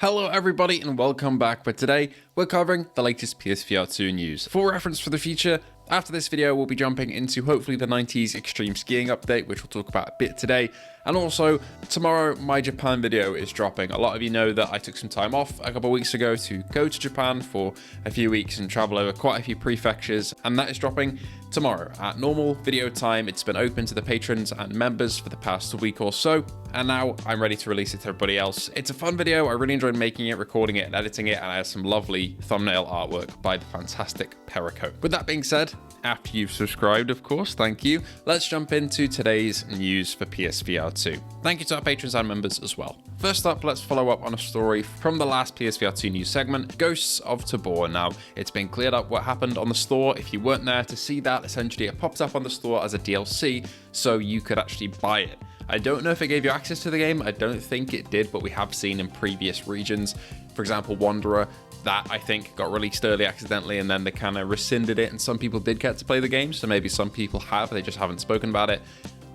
Hello everybody and welcome back, but today we're covering the latest PSVR2 news. For reference for the future, after this video we'll be jumping into hopefully the 90s extreme skiing update, which we'll talk about a bit today, and also tomorrow my Japan video is dropping. A lot of you know that I took some time off a couple of weeks ago to go to Japan for a few weeks and travel over quite a few prefectures, and that is dropping tomorrow at normal video time. It's been open to the patrons and members for the past week or so, and now I'm ready to release it to everybody else. It's a fun video. I really enjoyed making it, recording it and editing it, and I have some lovely thumbnail artwork by the fantastic Perico. With that being said, after you've subscribed, of course, thank you, let's jump into today's news for PSVR2. Thank you to our patrons and members as well. First up, let's follow up on a story from the last PSVR2 news segment, Ghosts of Tabor. Now, it's been cleared up what happened on the store. If you weren't there to see that, essentially it popped up on the store as a DLC, so you could actually buy it. I don't know if it gave you access to the game. I don't think it did, but we have seen in previous regions, for example, Wanderer, that I think got released early accidentally and then they kind of rescinded it and some people did get to play the game, so maybe some people have, they just haven't spoken about it.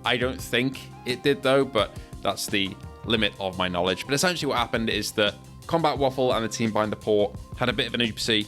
I don't think it did though, but that's the limit of my knowledge. But essentially what happened is that Combat Waffle and the team behind the port had a bit of an oopsie,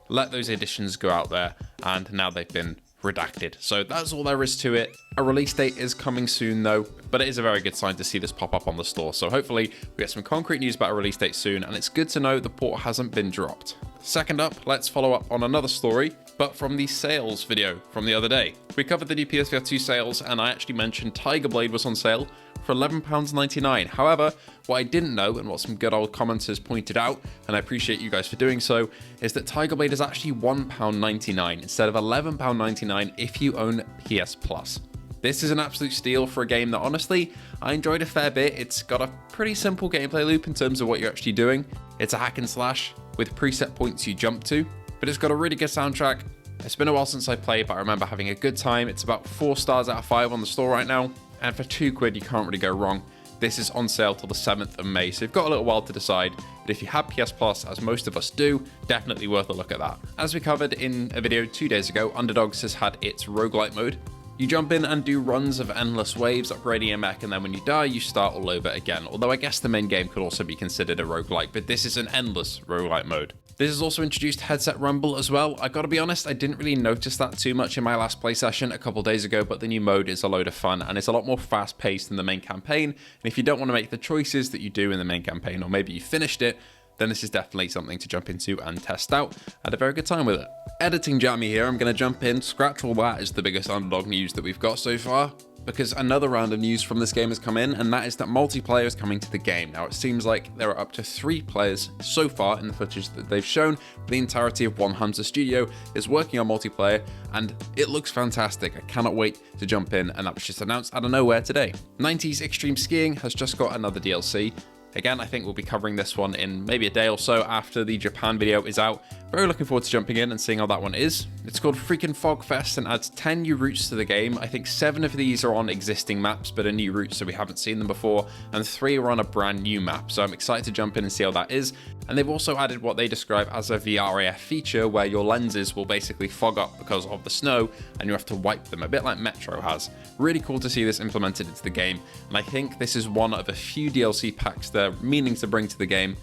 let those editions go out there, and now they've been redacted. So that's all there is to it. A release date is coming soon though, but it is a very good sign to see this pop up on the store. So hopefully we get some concrete news about a release date soon, and it's good to know the port hasn't been dropped. Second up, let's follow up on another story, but from the sales video from the other day. We covered the new PSVR2 sales, and I actually mentioned Tigerblade was on sale for £11.99. However, what I didn't know, and what some good old commenters pointed out, and I appreciate you guys for doing so, is that Tigerblade is actually £1.99 instead of £11.99 if you own PS Plus. This is an absolute steal for a game that honestly, I enjoyed a fair bit. It's got a pretty simple gameplay loop in terms of what you're actually doing. It's a hack and slash with preset points you jump to, but it's got a really good soundtrack. It's been a while since I played, but I remember having a good time. It's about 4 stars out of 5 on the store right now, and for £2 you can't really go wrong. This is on sale till the 7th of May, so you've got a little while to decide, but if you have PS Plus, as most of us do, definitely worth a look at that. As we covered in a video 2 days ago, Underdogs has had its roguelite mode. You jump in and do runs of endless waves, upgrading your mech, and then when you die, you start all over again. Although I guess the main game could also be considered a roguelike, but this is an endless roguelite mode. This has also introduced headset rumble as well. I gotta be honest, I didn't really notice that too much in my last play session a couple days ago, but the new mode is a load of fun and it's a lot more fast paced than the main campaign. And if you don't want to make the choices that you do in the main campaign, or maybe you finished it, then this is definitely something to jump into and test out. I had a very good time with it. Editing jammy here, I'm going to jump in, scratch all that is the biggest Underdog news that we've got so far, because another round of news from this game has come in, and that is that multiplayer is coming to the game. Now, it seems like there are up to 3 players so far in the footage that they've shown. The entirety of One Hunter Studio is working on multiplayer, and it looks fantastic. I cannot wait to jump in, and that was just announced out of nowhere today. 90s Extreme Skiing has just got another DLC. Again, I think we'll be covering this one in maybe a day or so after the Japan video is out. Very looking forward to jumping in and seeing how that one is. It's called Freaking Fog Fest and adds 10 new routes to the game. I think 7 of these are on existing maps, but are new routes, so we haven't seen them before, and 3 are on a brand new map. So I'm excited to jump in and see how that is. And they've also added what they describe as a VRAF feature, where your lenses will basically fog up because of the snow, and you have to wipe them, a bit like Metro has. Really cool to see this implemented into the game, and I think this is one of a few DLC packs they're meaning to bring to the game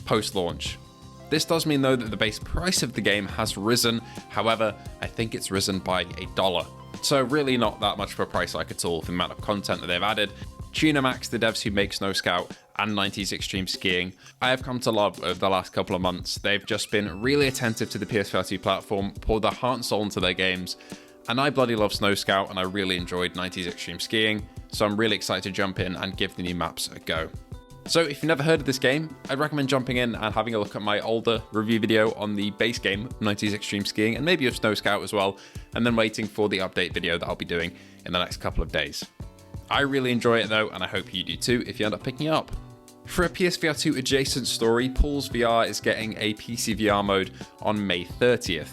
post-launch. This does mean though that the base price of the game has risen, however, I think it's risen by $1. So really not that much of a price hike at all for the amount of content that they've added. Tunamax, the devs who make Snow Scout, and 90s Extreme Skiing, I have come to love over the last couple of months. They've just been really attentive to the PSVR2 platform, poured their heart and soul into their games, and I bloody love Snow Scout, and I really enjoyed 90s Extreme Skiing, so I'm really excited to jump in and give the new maps a go. So if you've never heard of this game, I'd recommend jumping in and having a look at my older review video on the base game, 90s Extreme Skiing, and maybe of Snow Scout as well, and then waiting for the update video that I'll be doing in the next couple of days. I really enjoy it though, and I hope you do too if you end up picking it up. For a PSVR2 adjacent story, Pools VR is getting a PC VR mode on May 30th.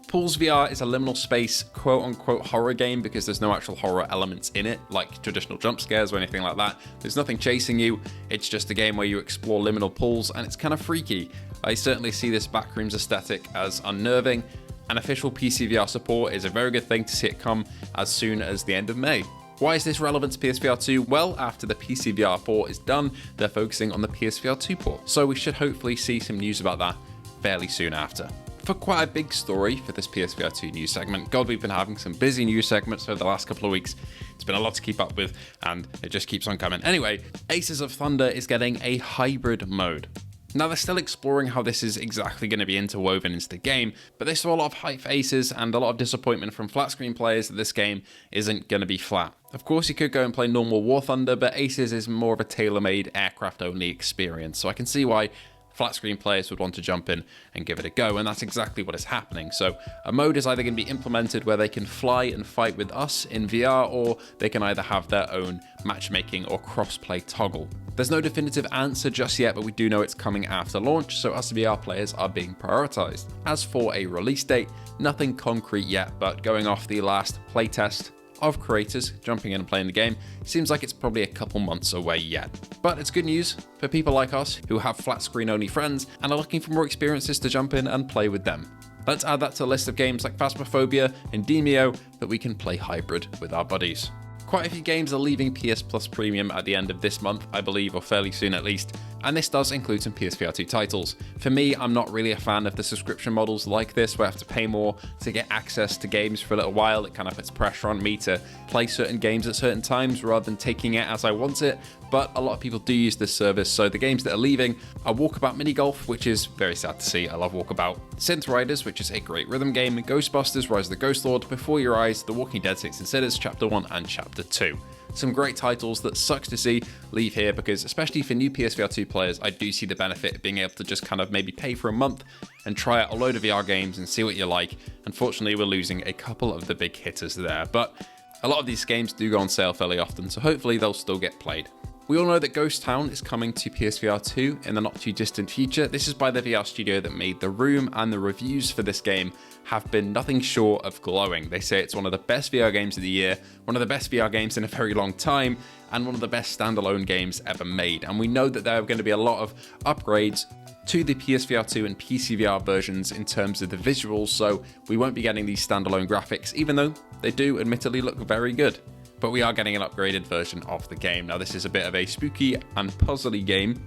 Pools VR is a liminal space quote-unquote horror game because there's no actual horror elements in it, like traditional jump scares or anything like that. There's nothing chasing you, it's just a game where you explore liminal pools, and it's kind of freaky. I certainly see this backrooms aesthetic as unnerving, and official PC VR support is a very good thing to see it come as soon as the end of May. Why is this relevant to PSVR 2? Well, after the PCVR port is done, they're focusing on the PSVR 2 port, so we should hopefully see some news about that fairly soon after. For quite a big story for this PSVR 2 news segment, God, we've been having some busy news segments over the last couple of weeks. It's been a lot to keep up with, and it just keeps on coming. Anyway, Aces of Thunder is getting a hybrid mode. Now, they're still exploring how this is exactly going to be interwoven into the game, but they saw a lot of hype for Aces and a lot of disappointment from flat screen players that this game isn't going to be flat. Of course, you could go and play normal War Thunder, but Aces is more of a tailor-made aircraft-only experience, so I can see why flat screen players would want to jump in and give it a go, and that's exactly what is happening. So a mode is either going to be implemented where they can fly and fight with us in VR, or they can either have their own matchmaking or crossplay toggle. There's no definitive answer just yet, but we do know it's coming after launch, so us VR players are being prioritized. As for a release date, nothing concrete yet, but going off the last playtest of creators jumping in and playing the game, seems like it's probably a couple months away yet. But it's good news for people like us who have flat screen only friends and are looking for more experiences to jump in and play with them. Let's add that to a list of games like Phasmophobia and Demeo that we can play hybrid with our buddies. Quite a few games are leaving PS Plus Premium at the end of this month, I believe, or fairly soon at least, and this does include some PSVR 2 titles. For me, I'm not really a fan of the subscription models like this, where I have to pay more to get access to games for a little while. It kind of puts pressure on me to play certain games at certain times rather than taking it as I want it, but a lot of people do use this service, so the games that are leaving are Walkabout Mini Golf, which is very sad to see. I love Walkabout. Synth Riders, which is a great rhythm game, Ghostbusters, Rise of the Ghost Lord, Before Your Eyes, The Walking Dead Saints and Sinners, Chapter 1 and Chapter 2. Some great titles that sucks to see leave here, because especially for new PSVR 2 players, I do see the benefit of being able to just kind of maybe pay for a month and try out a load of VR games and see what you like. Unfortunately, we're losing a couple of the big hitters there, but a lot of these games do go on sale fairly often, so hopefully they'll still get played. We all know that Walltown is coming to PSVR 2 in the not too distant future. This is by the VR studio that made The Room, and the reviews for this game have been nothing short of glowing. They say it's one of the best VR games of the year, one of the best VR games in a very long time, and one of the best standalone games ever made. And we know that there are going to be a lot of upgrades to the PSVR 2 and PCVR versions in terms of the visuals, so we won't be getting these standalone graphics, even though they do admittedly look very good. But we are getting an upgraded version of the game. Now, this is a bit of a spooky and puzzly game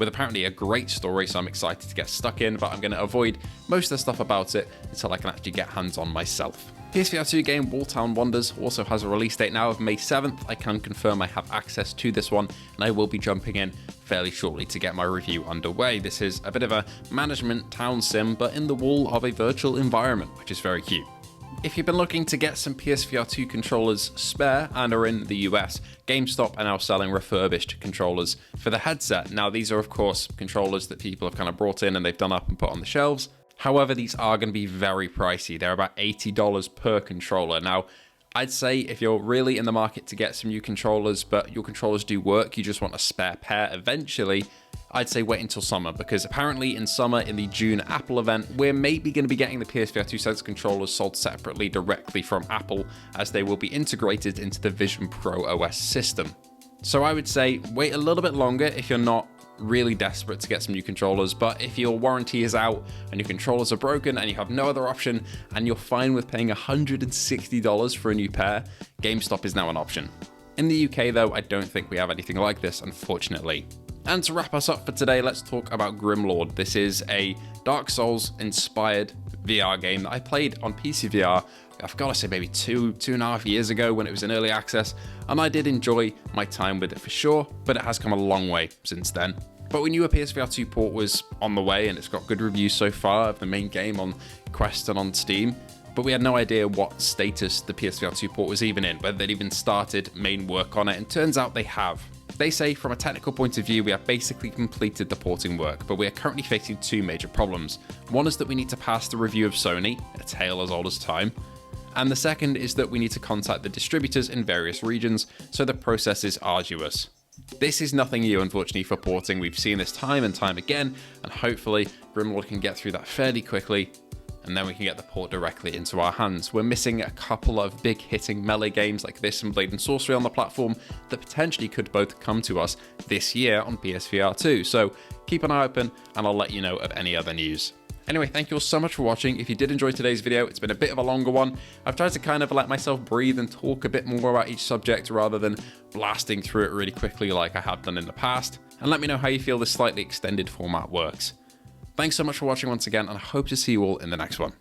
with apparently a great story, so I'm excited to get stuck in, but I'm going to avoid most of the stuff about it until I can actually get hands on myself. PSVR 2 game Walltown Wonders also has a release date now of May 7th. I can confirm I have access to this one, and I will be jumping in fairly shortly to get my review underway. This is a bit of a management town sim, but in the wool of a virtual environment, which is very cute. If you've been looking to get some PSVR 2 controllers spare and are in the US, GameStop are now selling refurbished controllers for the headset. Now, these are of course controllers that people have kind of brought in and they've done up and put on the shelves. However, these are going to be very pricey. They're about $80 per controller. Now, I'd say if you're really in the market to get some new controllers, but your controllers do work, you just want a spare pair eventually, I'd say wait until summer, because apparently in summer, in the June Apple event, we're maybe going to be getting the PSVR 2 Sense controllers sold separately directly from Apple, as they will be integrated into the Vision Pro OS system. So I would say wait a little bit longer if you're not really desperate to get some new controllers, but if your warranty is out and your controllers are broken and you have no other option and you're fine with paying $160 for a new pair, GameStop is now an option. In the UK though, I don't think we have anything like this, unfortunately. And to wrap us up for today, let's talk about Grimlord. This is a Dark Souls inspired VR game that I played on PCVR, I've got to say maybe two and a half years ago when it was in early access, and I did enjoy my time with it for sure, but it has come a long way since then. But we knew a PSVR 2 port was on the way, and it's got good reviews so far of the main game on Quest and on Steam, but we had no idea what status the PSVR 2 port was even in, whether they'd even started main work on it, and turns out they have. They say from a technical point of view, we have basically completed the porting work, but we are currently facing two major problems. One is that we need to pass the review of Sony, a tale as old as time, and the second is that we need to contact the distributors in various regions, so the process is arduous. This is nothing new, unfortunately, for porting. We've seen this time and time again, and hopefully Grimlord can get through that fairly quickly, and then we can get the port directly into our hands. We're missing a couple of big hitting melee games like this and Blade and Sorcery on the platform that potentially could both come to us this year on PSVR 2, so keep an eye open and I'll let you know of any other news. Anyway, thank you all so much for watching. If you did enjoy today's video, it's been a bit of a longer one. I've tried to kind of let myself breathe and talk a bit more about each subject rather than blasting through it really quickly like I have done in the past. And let me know how you feel this slightly extended format works. Thanks so much for watching once again, and I hope to see you all in the next one.